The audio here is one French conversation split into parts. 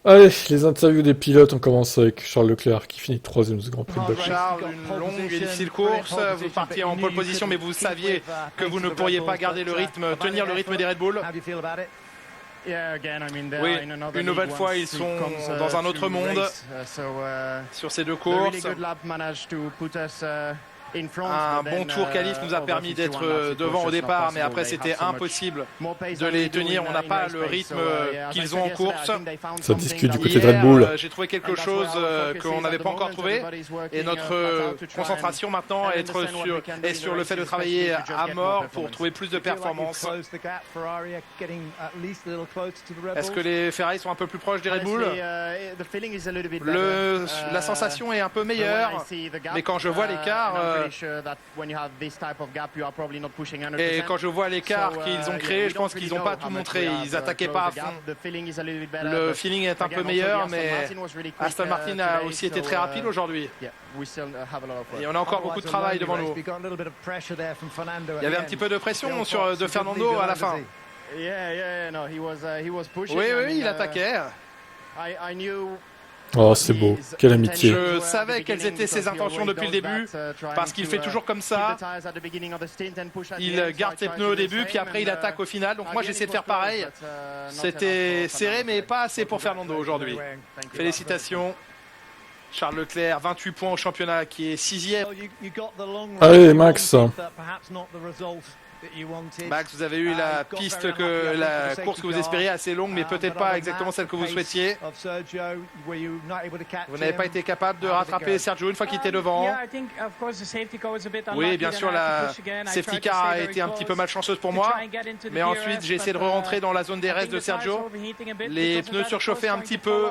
Allez, les interviews des pilotes, on commence avec Charles Leclerc qui finit 3ème de ce Grand Prix de Bakou. Charles, une longue et difficile course, vous partiez en pole position mais vous saviez que vous ne pourriez pas garder le rythme, tenir le rythme des Red Bull. Oui, une nouvelle fois ils sont dans un autre monde sur ces deux courses. Un bon tour qualif nous a permis d'être devant au départ, mais après c'était impossible de les tenir. On n'a pas le rythme qu'ils ont en course. Ça discute du côté de Red Bull. J'ai trouvé quelque chose qu'on n'avait pas encore trouvé. Et notre concentration maintenant est sur le fait de travailler à mort pour trouver plus de performance. Est-ce que les Ferrari sont un peu plus proches des Red Bull? La sensation est un peu meilleure, mais quand je vois l'écart, et quand je vois l'écart qu'ils ont créé, je pense qu'ils n'ont pas tout montré, ils n'attaquaient pas à fond. Le feeling est un peu meilleur, mais Aston Martin a aussi été très rapide aujourd'hui. Et on a encore beaucoup de travail devant nous. Il y avait un petit peu de pression de Fernando à la fin. Oui, il attaquait. Oh, c'est beau, quelle amitié. Je savais quelles étaient ses intentions depuis le début, parce qu'il fait toujours comme ça. Il garde ses pneus au début, puis après il attaque au final. Donc moi j'essaie de faire pareil. C'était serré, mais pas assez pour Fernando aujourd'hui. Félicitations. Charles Leclerc, 28 points au championnat, qui est 6e. Allez, Max. Max, vous avez eu la course que vous espériez assez longue, mais peut-être pas exactement celle que vous souhaitiez. Vous n'avez pas été capable de rattraper Sergio une fois qu'il était devant. Oui, bien sûr, la safety car a été un petit peu malchanceuse pour moi. Mais ensuite, j'ai essayé de re-rentrer dans la zone DRS de Sergio. Les pneus surchauffaient un petit peu.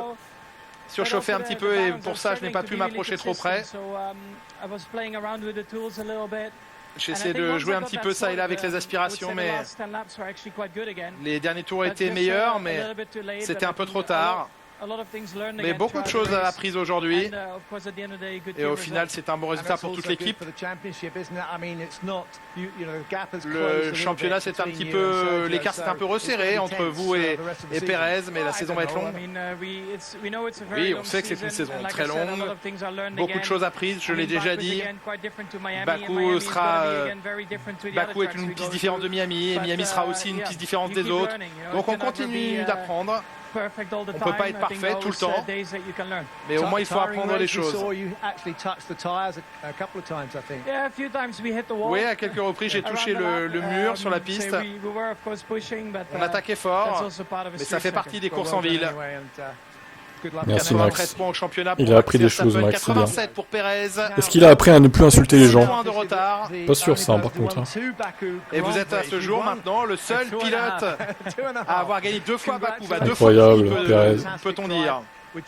Et pour ça, je n'ai pas pu m'approcher trop près. J'essaie de jouer un petit peu ça et là avec les aspirations, mais les derniers tours étaient meilleurs, mais c'était un peu trop tard. Mais beaucoup de choses apprises aujourd'hui. Et au final, c'est un bon résultat pour toute l'équipe. Le championnat, c'est un petit peu, l'écart s'est un peu resserré entre vous et Perez, mais la saison va être longue. Oui, on sait que c'est une saison très longue. Beaucoup de choses apprises, je l'ai déjà dit. Bakou est une piste différente de Miami, et Miami sera aussi une piste différente des autres. Donc on continue d'apprendre. On ne peut pas être parfait tout le temps, mais au moins il faut apprendre les choses. Oui, à quelques reprises j'ai touché le mur sur la piste. On attaquait fort, mais ça fait partie des courses en ville. Merci Max. Points au championnat il a appris des choses, Max, c'est bien. 87 pour Perez. Est-ce qu'il a appris à ne plus insulter les gens? Points de retard. Pas sûr ça, par contre. Et vous êtes à ce jour maintenant le seul pilote à avoir gagné 2 fois Bakou. Incroyable, Perez. Peut-on dire. On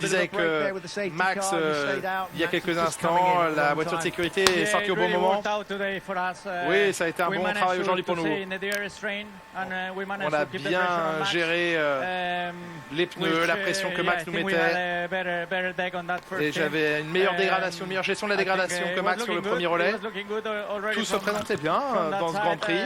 disait que Max, il y a quelques instants, la voiture de sécurité est sortie au bon moment. Oui, ça a été un bon travail aujourd'hui pour nous. On a bien géré les pneus, la pression que Max nous mettait. Et j'avais une meilleure dégradation, une meilleure gestion de la dégradation que Max sur le premier relais. Tout se présentait bien dans ce Grand Prix.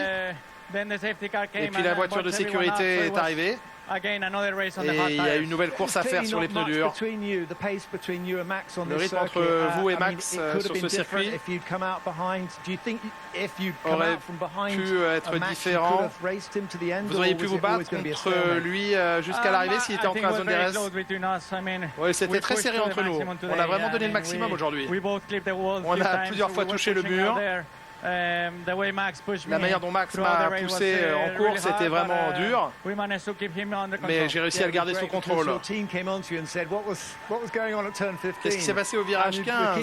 Et puis la voiture de sécurité est arrivée. Et il y a une nouvelle course à faire sur les pneus durs. Le rythme entre vous et Max sur ce circuit aurait pu être différent. Vous auriez pu vous battre contre lui jusqu'à l'arrivée s'il était entré en zone DRS. Oui, c'était très serré entre nous. On a vraiment donné le maximum aujourd'hui. On a plusieurs fois touché le mur. La manière dont Max m'a poussé en course était vraiment dur, mais j'ai réussi à le garder sous contrôle. Qu'est-ce qui s'est passé au virage 15?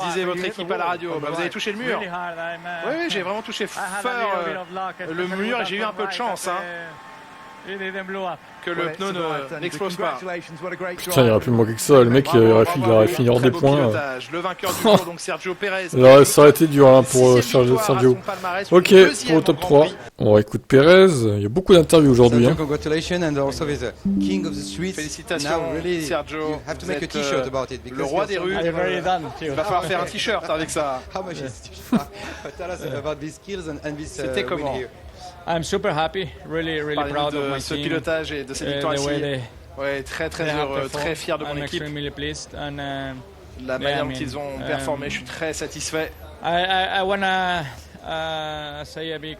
Disait votre équipe à la radio. Vous avez touché le mur. Oui, j'ai vraiment touché fort le mur et j'ai eu un peu de chance. Que le pneu n'explose pas. Putain, il aurait pu manquer que ça. Le mec, il aurait fini hors des points. Le vainqueur du jour, donc Sergio Perez. Alors, ça aurait été dur pour Sergio. Ok, pour le top 3. On écoute Perez. Il y a beaucoup d'interviews aujourd'hui. Félicitations, Sergio. Vous êtes le roi des rues. Il va falloir faire un t-shirt avec ça. C'était comment? I'm super happy, really proud of my ce team. pilotage et de cette victoire ici. Ouais, très heureux, très fier de mon équipe. La manière dont ils ont performé, je suis très satisfait. I wanna say a big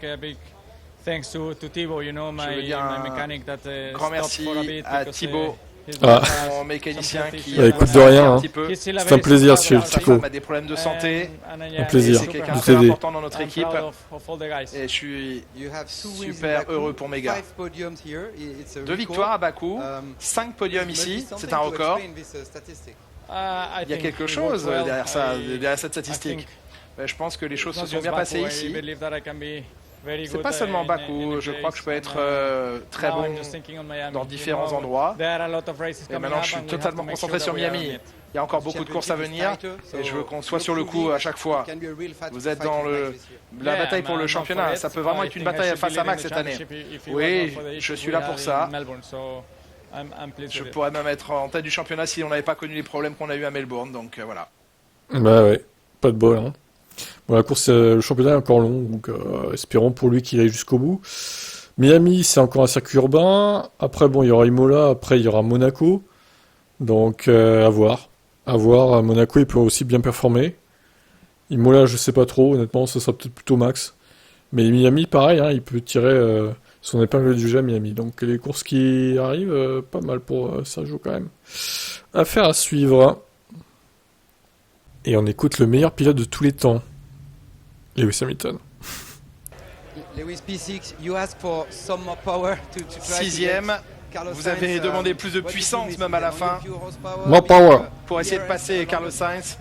thanks to Thibaut, you know, my mechanic that grand merci stopped for a bit à Thibaut, mon mécanicien qui écoute de rien, hein. C'est un plaisir de suivre Sa Thibaut. femme a des problèmes de santé. Un plaisir C'est quelqu'un de de très t'aider. important dans notre équipe. Et je suis super heureux pour mes gars. 2 victoires à Bakou, 5 podiums ici, c'est un record. Il y a quelque chose derrière ça, derrière cette statistique. Je pense que les choses se sont bien passées ici. C'est pas seulement Bakou, je crois que je peux être très bon dans différents endroits. Et maintenant, je suis totalement concentré sur Miami. Il y a encore beaucoup de courses à venir et je veux qu'on soit sur le coup à chaque fois. Vous êtes dans la bataille pour le championnat. Ça peut vraiment être une bataille face à Max cette année. Oui, je suis là pour ça. Je pourrais même être en tête du championnat si on n'avait pas connu les problèmes qu'on a eu à Melbourne. Donc voilà. Bah ouais, pas de bol, hein. Bon, la course, le championnat est encore long, donc espérons pour lui qu'il aille jusqu'au bout. Miami, c'est encore un circuit urbain. Après, bon, il y aura Imola, après il y aura Monaco. Donc à voir. À voir, Monaco, il peut aussi bien performer. Imola, je sais pas trop, honnêtement, ce sera peut-être plutôt Max. Mais Miami, pareil, hein, il peut tirer son épingle du jeu à Miami. Donc les courses qui arrivent, pas mal pour Sergio quand même. Affaire à suivre. Et on écoute le meilleur pilote de tous les temps, Lewis Hamilton. Lewis P6, you ask for some more power to try 6e. Vous avez demandé plus de puissance même à la fin. More power. Pour essayer de passer Carlos Sainz.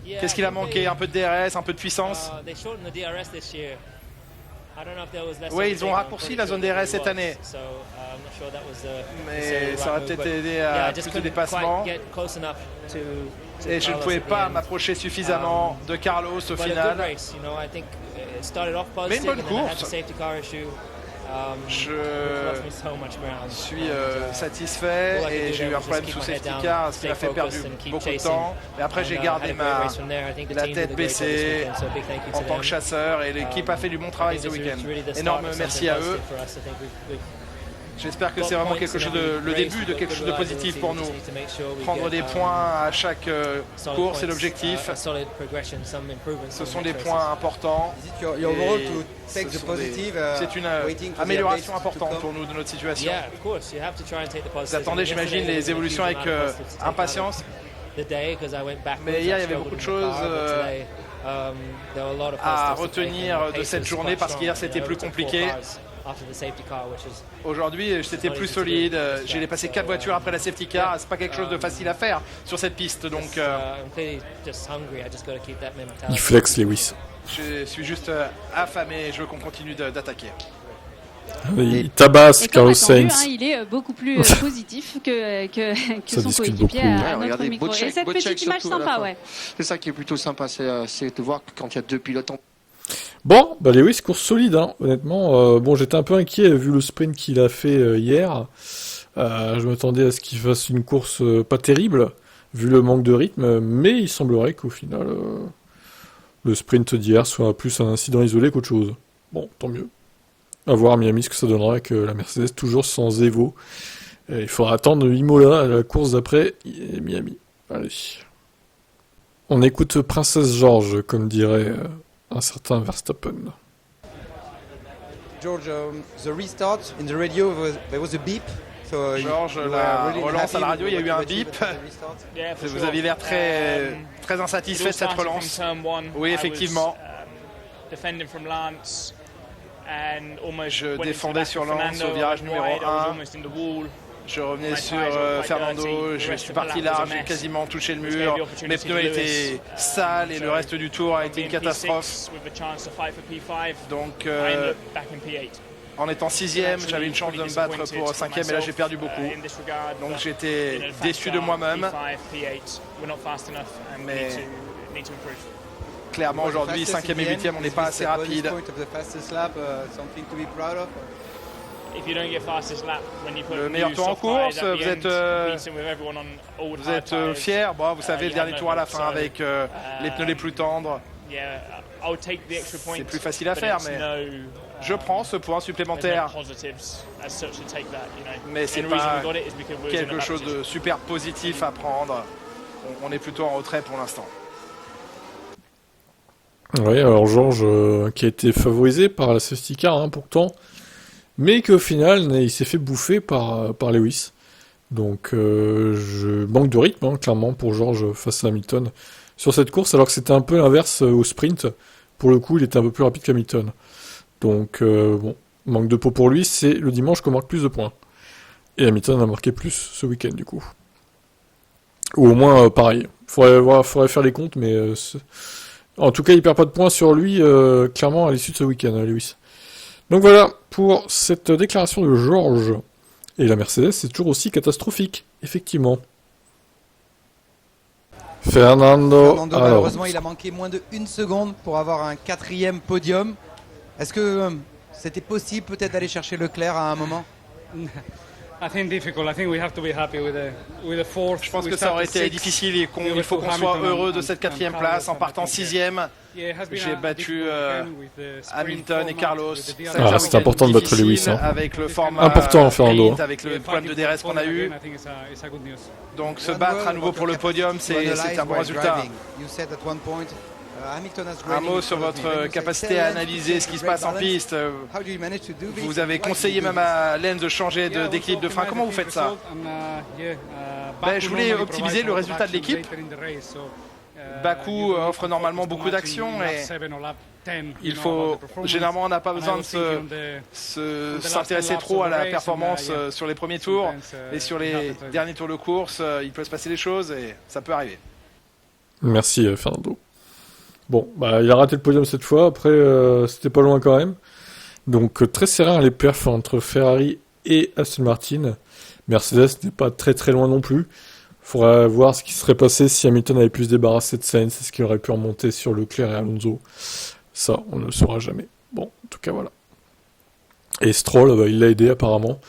Qu'est-ce qu'il a manqué? Un peu de DRS, un peu de puissance? Oui, ils ont raccourci la zone DRS cette année. Mais ça aurait peut-être aidé à plus de dépassement. Et je ne pouvais pas m'approcher suffisamment de Carlos au final. Mais une bonne course. Je suis satisfait et j'ai eu un problème sous safety car, ce qui m'a fait perdre beaucoup de temps. Mais après j'ai gardé la tête baissée en tant que chasseur et l'équipe a fait du bon travail ce week-end. Énorme merci à eux. J'espère que c'est vraiment quelque chose le début de quelque chose de positif pour nous. Prendre des points à chaque course, c'est l'objectif. Ce sont des points importants. C'est une amélioration importante pour nous de notre situation. Vous attendez, j'imagine, les évolutions avec impatience. Mais hier, il y avait beaucoup de choses à retenir de cette journée parce qu'hier, c'était plus compliqué. Aujourd'hui, c'était plus solide. J'ai passé 4 voitures après la safety car. C'est pas quelque chose de facile à faire sur cette piste. Donc, il flex Lewis. Je suis juste affamé. Je veux qu'on continue d'attaquer. Il tabasse Carlos Sainz. Hein, il est beaucoup plus positif que son coéquipier à notre micro. Et cette petite image sympa, ouais. C'est ça qui est plutôt sympa, c'est de voir que quand il y a 2 pilotes en... Bon, bah Lewis, course solide, hein, honnêtement. Bon, j'étais un peu inquiet vu le sprint qu'il a fait hier. Je m'attendais à ce qu'il fasse une course pas terrible, vu le manque de rythme, mais il semblerait qu'au final, le sprint d'hier soit plus un incident isolé qu'autre chose. Bon, tant mieux. À voir à Miami ce que ça donnera avec la Mercedes toujours sans Evo. Il faudra attendre Imola à la course d'après et Miami. Allez. On écoute Princesse George, comme dirait... un certain Verstappen. George, the restart in the radio, there was a beep. So George, la relance à la radio, il y a eu un bip. Vous aviez l'air très insatisfait de cette relance. Oui, effectivement. Je défendais sur Lance au virage numéro 1. Je revenais sur Fernando, je suis parti large, j'ai quasiment touché le mur. Mes pneus étaient sales et le reste du tour a été une catastrophe. Donc, en étant 6e, j'avais une chance de me battre pour 5e et là j'ai perdu beaucoup. Donc j'étais déçu de moi-même. Mais clairement aujourd'hui, 5e et 8e, on n'est pas assez rapide. Le meilleur tour en course, vous êtes fier. Bon, vous savez, le dernier tour à la fin avec les pneus les plus tendres. C'est plus facile à faire, mais Je prends ce point supplémentaire, mais c'est pas quelque chose de super positif à prendre. On est plutôt en retrait pour l'instant. Oui, alors Georges qui a été favorisé par la safety car pourtant, mais qu'au final il s'est fait bouffer par Lewis. Donc je manque de rythme clairement pour Georges face à Hamilton sur cette course, alors que c'était un peu l'inverse au sprint. Pour le coup, il était un peu plus rapide qu'Hamilton. Donc bon, manque de peau pour lui, c'est le dimanche qu'on marque plus de points. Et Hamilton a marqué plus ce week-end du coup. Ou au moins pareil. Faudrait faire les comptes, mais en tout cas, il perd pas de points sur lui, clairement, à l'issue de ce week-end, Lewis. Donc voilà, pour cette déclaration de Georges. Et la Mercedes, c'est toujours aussi catastrophique, effectivement. Fernando, malheureusement, il a manqué moins de 1 seconde pour avoir un 4e podium. Est-ce que c'était possible peut-être d'aller chercher Leclerc à un moment? Je pense que ça aurait été difficile et il faut qu'on soit heureux de cette 4e place en partant 6e. J'ai battu Hamilton et Carlos. C'est important de battre Lewis. Avec le format important, Fernando. Avec le problème de DRS qu'on a eu. Donc se battre à nouveau pour le podium, c'est un bon résultat. Un mot sur votre capacité à analyser ce qui se passe en piste. Vous avez conseillé même à Lenz de changer d'équilibre de frein. Comment vous faites ça? Je voulais optimiser le résultat de l'équipe. Bakou offre normalement beaucoup d'actions et généralement on n'a pas besoin de s'intéresser trop à la performance sur les premiers tours, et sur les derniers tours de course, il peut se passer des choses et ça peut arriver. Merci Fernando. Bon, il a raté le podium cette fois, après c'était pas loin quand même. Donc très serein les perfs entre Ferrari et Aston Martin. Mercedes n'est pas très très loin non plus. Faudrait voir ce qui serait passé si Hamilton avait pu se débarrasser de Sainz, est-ce qu'il aurait pu remonter sur Leclerc et Alonso. Ça, on ne le saura jamais. Bon, en tout cas voilà. Et Stroll, il l'a aidé apparemment.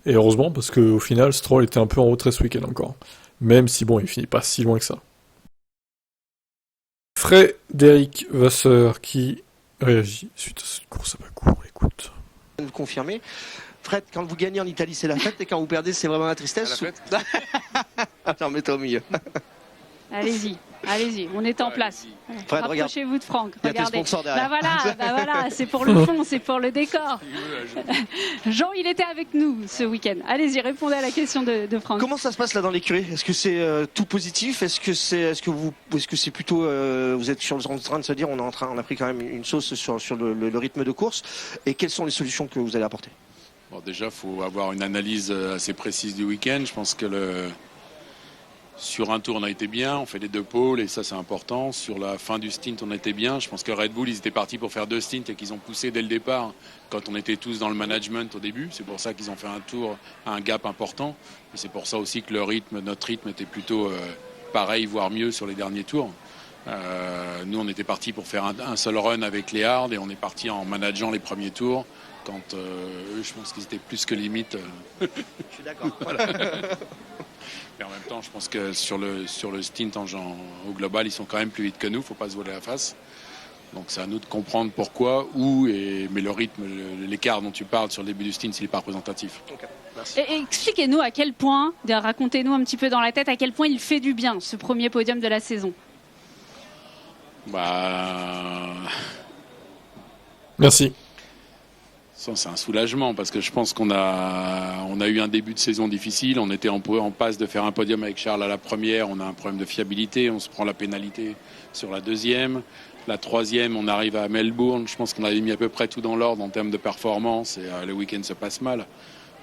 Et heureusement, parce qu'au final, Stroll était un peu en retrait ce week-end encore. Même si il finit pas si loin que ça. Frédéric Vasseur qui réagit suite à cette course à Bakou. Écoute. Vous confirmez. Fred, quand vous gagnez en Italie, c'est la fête, et quand vous perdez, c'est vraiment la tristesse. Attends, mets-toi au milieu. Allez-y, on est en place. Fred, rapprochez-vous de Franck. Regardez. Voilà, c'est pour le fond, c'est pour le décor. Jean, il était avec nous ce week-end. Allez-y, répondez à la question de Franck. Comment ça se passe là dans l'écurie? Est-ce que c'est tout positif? Est-ce que c'est plutôt vous êtes en train de se dire on a pris quand même une sauce sur le rythme de course, et quelles sont les solutions que vous allez apporter? Bon, déjà, il faut avoir une analyse assez précise du week-end. Je pense que sur un tour, on a été bien. On fait les 2 pôles et ça, c'est important. Sur la fin du stint, on était bien. Je pense que Red Bull, ils étaient partis pour faire 2 stints et qu'ils ont poussé dès le départ quand on était tous dans le management au début. C'est pour ça qu'ils ont fait un tour à un gap important. Et c'est pour ça aussi que notre rythme était plutôt pareil, voire mieux sur les derniers tours. Nous, on était partis pour faire un seul run avec les hards et on est parti en manageant les premiers tours. Quand eux, je pense qu'ils étaient plus que limite. Je suis d'accord. Voilà. Et en même temps, je pense que sur le stint au global, ils sont quand même plus vite que nous. Faut pas se voiler la face. Donc c'est à nous de comprendre pourquoi, mais le rythme, l'écart dont tu parles sur le début du stint, il n'est pas représentatif. Okay, merci. Et expliquez-nous à quel point, racontez-nous un petit peu dans la tête à quel point il fait du bien ce premier podium de la saison. Merci. Ça, c'est un soulagement parce que je pense qu'on a eu un début de saison difficile. On était en passe de faire un podium avec Charles à la première. On a un problème de fiabilité. On se prend la pénalité sur la deuxième. La troisième, on arrive à Melbourne. Je pense qu'on avait mis à peu près tout dans l'ordre en termes de performance et le week-end se passe mal.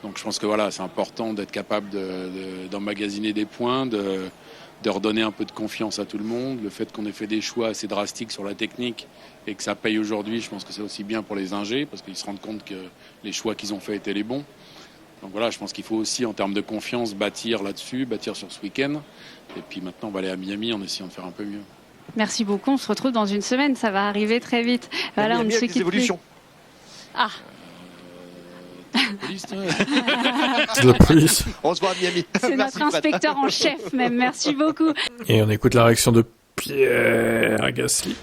Donc je pense que c'est important d'être capable d'emmagasiner des points, de redonner un peu de confiance à tout le monde. Le fait qu'on ait fait des choix assez drastiques sur la technique et que ça paye aujourd'hui, je pense que c'est aussi bien pour les ingés parce qu'ils se rendent compte que les choix qu'ils ont faits étaient les bons. Donc voilà, je pense qu'il faut aussi, en termes de confiance, bâtir là-dessus, bâtir sur ce week-end. Et puis maintenant, on va aller à Miami en essayant de faire un peu mieux. Merci beaucoup, on se retrouve dans une semaine, ça va arriver très vite. Voilà, on ne se quitte plus. Ah. C'est la police. On se voit à Miami. C'est notre inspecteur en chef même, merci beaucoup. Et on écoute la réaction de Pierre Gasly.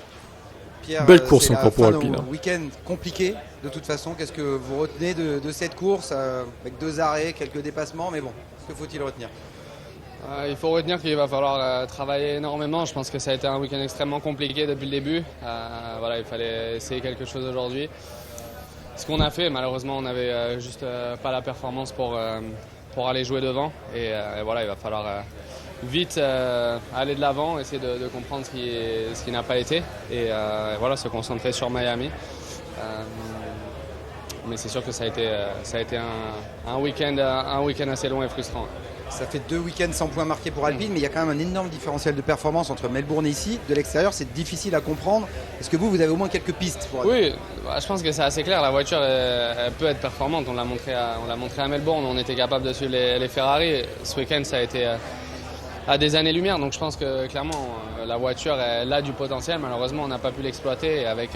Pierre, belle course encore pour Alpine. Week-end compliqué, de toute façon, qu'est-ce que vous retenez de cette course avec 2 arrêts, quelques dépassements, mais bon, que faut-il retenir? Il faut retenir qu'il va falloir travailler énormément. Je pense que ça a été un week-end extrêmement compliqué depuis le début. Voilà, il fallait essayer quelque chose aujourd'hui. Ce qu'on a fait, malheureusement, on n'avait juste pas la performance pour aller jouer devant. Et voilà, il va falloir vite aller de l'avant, essayer de comprendre ce qui n'a pas été. Et voilà, se concentrer sur Miami. Mais c'est sûr que ça a été un week-end assez long et frustrant. Ça fait 2 week-ends sans points marqués pour Alpine, mais il y a quand même un énorme différentiel de performance entre Melbourne et ici. De l'extérieur, c'est difficile à comprendre. Est-ce que vous avez au moins quelques pistes pour Oui, je pense que c'est assez clair. La voiture, elle peut être performante. On l'a montré à Melbourne. On était capable de suivre les Ferrari. Ce week-end, ça a été à des années-lumière. Donc je pense que clairement, la voiture, elle a du potentiel. Malheureusement, on n'a pas pu l'exploiter. Et avec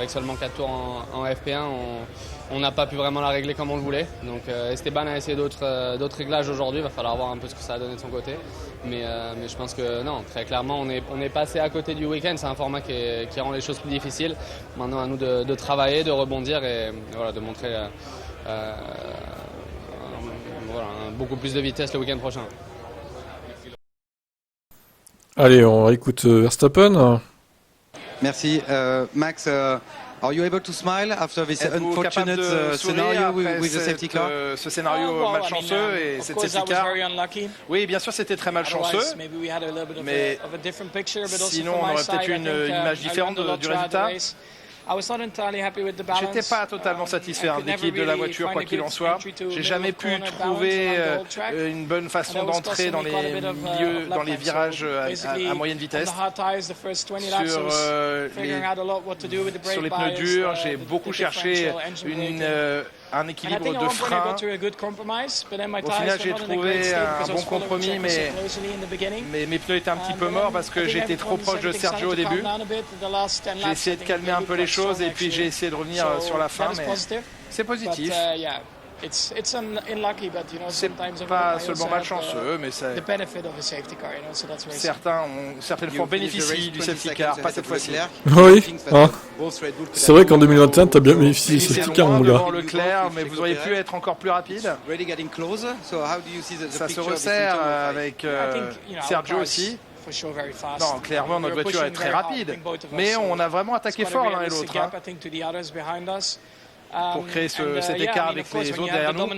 seulement 4 tours en FP1, on n'a pas pu vraiment la régler comme on le voulait. Donc Esteban a essayé d'autres réglages aujourd'hui. Il va falloir voir un peu ce que ça a donné de son côté. Mais je pense que non, très clairement, on est passé à côté du week-end. C'est un format qui rend les choses plus difficiles. Maintenant, à nous de travailler, de rebondir et voilà, de montrer beaucoup plus de vitesse le week-end prochain. Allez, on écoute Verstappen. Merci. Max, are you able to smile after this unfortunate scenario with the safety car? Ce scénario malchanceux et cette safety car. Oui, bien sûr, c'était très malchanceux. Mais sinon, on aurait peut-être eu une image différente du résultat. J'étais pas totalement satisfait de l'équilibre de la voiture, quoi qu'il en soit. J'ai jamais pu trouver une bonne façon d'entrer dans les milieux, dans les virages à moyenne vitesse. Sur les pneus durs, j'ai beaucoup cherché un équilibre de frein. Au final, j'ai trouvé un bon compromis, mais mes pneus étaient un petit peu morts parce que j'étais trop proche de Sergio au début. J'ai essayé de calmer un peu les choses et puis j'ai essayé de revenir sur la fin, mais c'est positif. C'est pas seulement malchanceux, mais certaines fois bénéficient du safety car, pas cette fois-ci. Oui, hein. C'est vrai qu'en 2021, t'as bien bénéficié du safety car, mon gars. Devant Leclerc, mais vous auriez pu être encore plus rapide. Ça se resserre avec Sergio aussi. Non, clairement, notre voiture est très rapide, mais on a vraiment attaqué fort l'un et l'autre pour créer cet écart avec les autres derrière nous.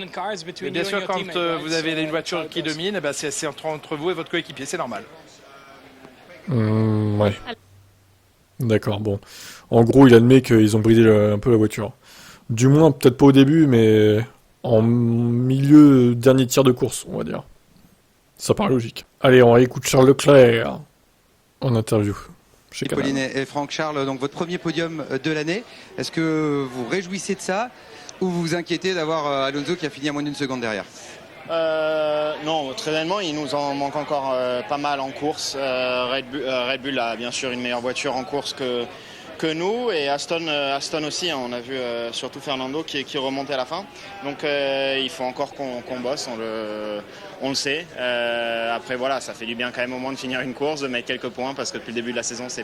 Et bien sûr, quand vous avez une voiture qui domine, c'est entre vous et votre coéquipier, c'est normal. Ouais. D'accord, bon. En gros, il admet qu'ils ont bridé un peu la voiture. Du moins, peut-être pas au début, mais en milieu, dernier tiers de course, on va dire. Ça paraît logique. Allez, on écoute Charles Leclerc en interview. Pauline et Franck. Charles, donc votre premier podium de l'année, est-ce que vous réjouissez de ça ou vous vous inquiétez d'avoir Alonso qui a fini à moins d'une seconde derrière? Non, très honnêtement, il nous en manque encore pas mal en course. Red Bull a bien sûr une meilleure voiture en course que nous, et Aston aussi, hein, on a vu surtout Fernando qui remontait à la fin. Donc il faut encore qu'on bosse, on le sait. Après voilà, ça fait du bien quand même au moins de finir une course, de mettre quelques points, parce que depuis le début de la saison, ça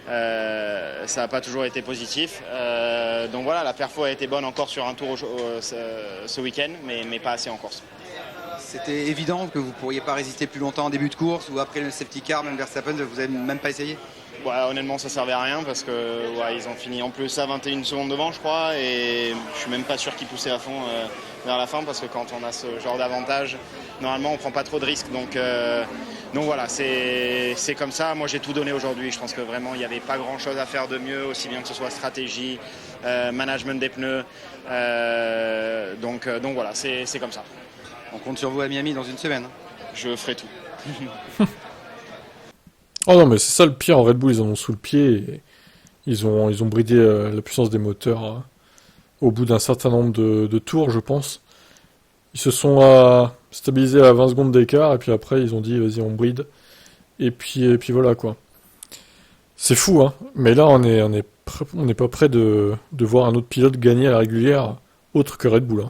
n'a pas toujours été positif. Donc voilà, la perfo a été bonne encore sur un tour ce week-end, mais pas assez en course. C'était évident que vous ne pourriez pas résister plus longtemps en début de course ou après le safety car, même Verstappen, vous n'avez même pas essayé? Ouais, honnêtement, ça servait à rien parce que ils ont fini en plus à 21 secondes devant, je crois, et je suis même pas sûr qu'ils poussaient à fond vers la fin, parce que quand on a ce genre d'avantage, normalement on prend pas trop de risques. Donc voilà, c'est comme ça. Moi, j'ai tout donné aujourd'hui. Je pense que vraiment il n'y avait pas grand chose à faire de mieux, aussi bien que ce soit stratégie, management des pneus. Donc voilà, c'est comme ça. On compte sur vous à Miami dans une semaine. Je ferai tout. Oh non, mais c'est ça le pire. En Red Bull, ils en ont sous le pied. Et ils ont bridé la puissance des moteurs au bout d'un certain nombre de tours, je pense. Ils se sont stabilisés à 20 secondes d'écart. Et puis après, ils ont dit, vas-y, on bride. Et puis voilà, quoi. C'est fou, hein. Mais là, on n'est pas prêt de voir un autre pilote gagner à la régulière, autre que Red Bull. Hein.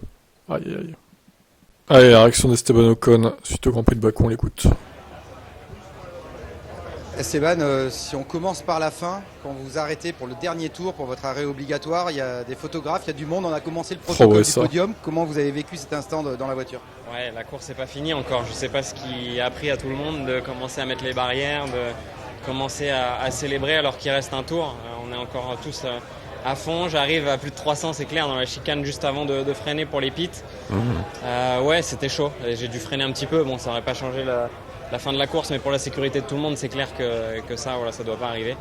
Aïe, aïe. Allez, la réaction d'Esteban Ocon suite au Grand Prix de Bakou, on l'écoute. Esteban, si on commence par la fin, quand vous vous arrêtez pour le dernier tour, pour votre arrêt obligatoire, il y a des photographes, il y a du monde, on a commencé le protocole du podium. Comment vous avez vécu cet instant dans la voiture? Ouais, la course n'est pas finie encore. Je ne sais pas ce qui a appris à tout le monde de commencer à mettre les barrières, de commencer à célébrer alors qu'il reste un tour. On est encore tous à fond. J'arrive à plus de 300, c'est clair, dans la chicane juste avant de freiner pour les pits. Ouais, c'était chaud. J'ai dû freiner un petit peu. Bon, ça n'aurait pas changé la fin de la course, mais pour la sécurité de tout le monde, c'est clair que ça ne doit pas arriver.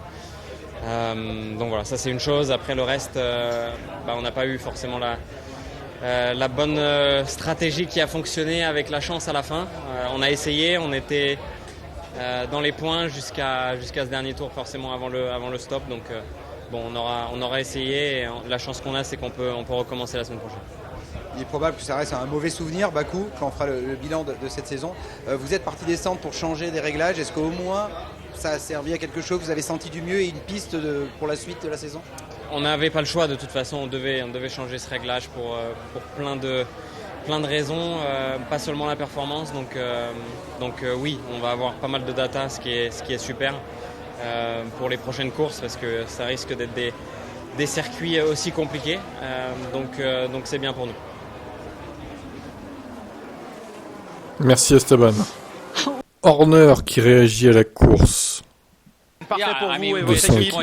Donc voilà, ça c'est une chose. Après le reste, on n'a pas eu forcément la bonne stratégie qui a fonctionné avec la chance à la fin. On a essayé, on était dans les points jusqu'à ce dernier tour forcément avant le stop. Donc on aura essayé et la chance qu'on a, c'est qu'on peut recommencer la semaine prochaine. Il est probable que ça reste un mauvais souvenir, Bakou, quand on fera le bilan de cette saison. Vous êtes parti descendre pour changer des réglages. Est-ce qu'au moins ça a servi à quelque chose? Vous avez senti du mieux et une piste pour la suite de la saison? On n'avait pas le choix de toute façon. On devait changer ce réglage pour plein de raisons, pas seulement la performance. Donc oui, on va avoir pas mal de data, ce qui est super pour les prochaines courses parce que ça risque d'être des circuits aussi compliqués. Donc c'est bien pour nous. Merci Esteban. Horner qui réagit à la course. Parfait pour vous et votre équipe.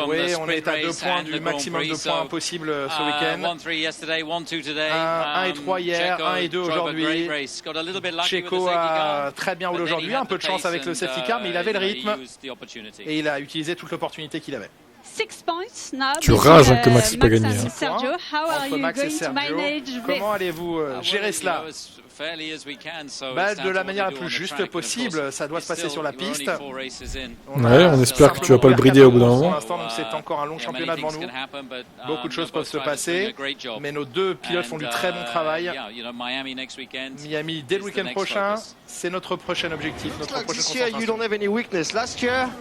Oui, on est à 2 points du maximum de points possible ce week-end. 1 et 3 hier, 1 et 2 aujourd'hui. Checo a très bien roulé aujourd'hui, un peu de chance avec le safety car, mais il avait le rythme et il a utilisé toute l'opportunité qu'il avait. 6 points now. Tu rages que Max n'ait pas gagné. Sergio, how are you Max et going to Sergio, manage comment allez-vous gérer cela? De la manière la plus juste possible, ça doit se passer sur la piste. On espère que tu vas pas le brider au bout d'un moment. Pour l'instant, donc c'est encore un long championnat devant nous. Beaucoup de choses peuvent se passer, mais nos 2 pilotes font du très bon travail. Miami dès le week-end prochain, c'est notre prochain objectif, notre prochaine concentration.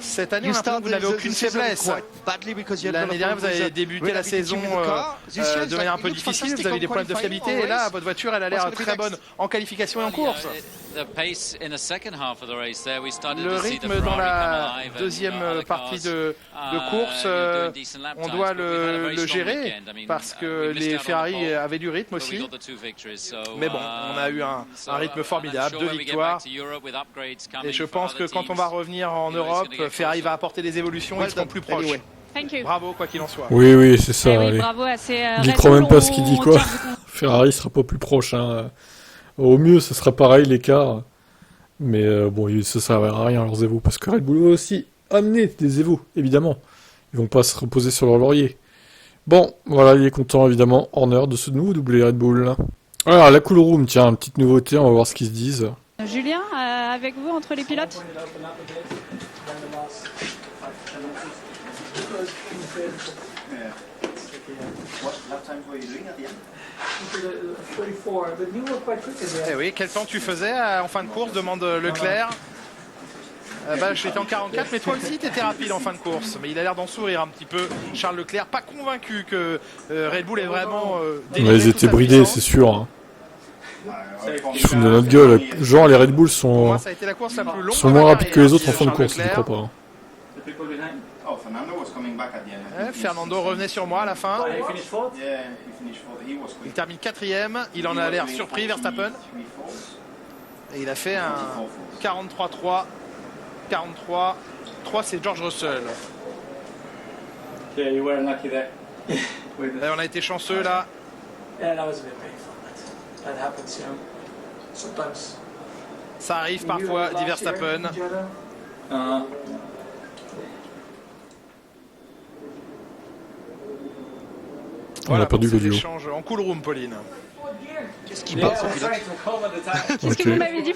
Cette année, on a l'impression que vous n'avez aucune faiblesse. L'année dernière, vous avez débuté la saison de manière un peu difficile, vous avez des problèmes de fiabilité, et là, votre voiture, elle a l'air très bonne en qualification et en course. Le rythme dans la deuxième partie de course, on doit le gérer parce que les Ferrari avaient du rythme aussi. Mais bon, on a eu un rythme formidable, 2 victoires. Et je pense que quand on va revenir en Europe, Ferrari va apporter des évolutions et ils seront plus proches. Bravo, quoi qu'il en soit. Oui, c'est ça. Oui, bravo à ces il n'y croit même pas ce qu'il dit, quoi. Ferrari sera pas plus proche. Hein. Au mieux, ce sera pareil l'écart. Mais ça ne servira à rien leurs évos. Parce que Red Bull va aussi amener des évos, évidemment. Ils vont pas se reposer sur leur laurier. Bon, voilà, il est content, évidemment, Horner, de ce nouveau doublé Red Bull. Alors, la Cool Room, tiens, une petite nouveauté, on va voir ce qu'ils se disent. Julien, avec vous, entre les pilotes? Eh oui, quel temps tu faisais en fin de course, demande Leclerc. J'étais en 44, mais toi aussi t'étais rapide en fin de course. Mais il a l'air d'en sourire un petit peu, Charles Leclerc, pas convaincu que Red Bull est vraiment ils étaient bridés, c'est sûr. Hein. Ils se foutent de notre gueule. Genre, les Red Bull sont moins rapides que les autres en fin de course, je crois pas. Fernando revenait sur moi à la fin. Il termine 4e. Il en a l'air surpris, Verstappen. Et il a fait un 43-3. 43. 3, c'est George Russell. On a été chanceux là. Ça arrive parfois, dit Verstappen. On a perdu l'audio. En cool room, Pauline. Qu'est-ce qu'il parle, ce pilote? Qu'est-ce que vous m'avez dit?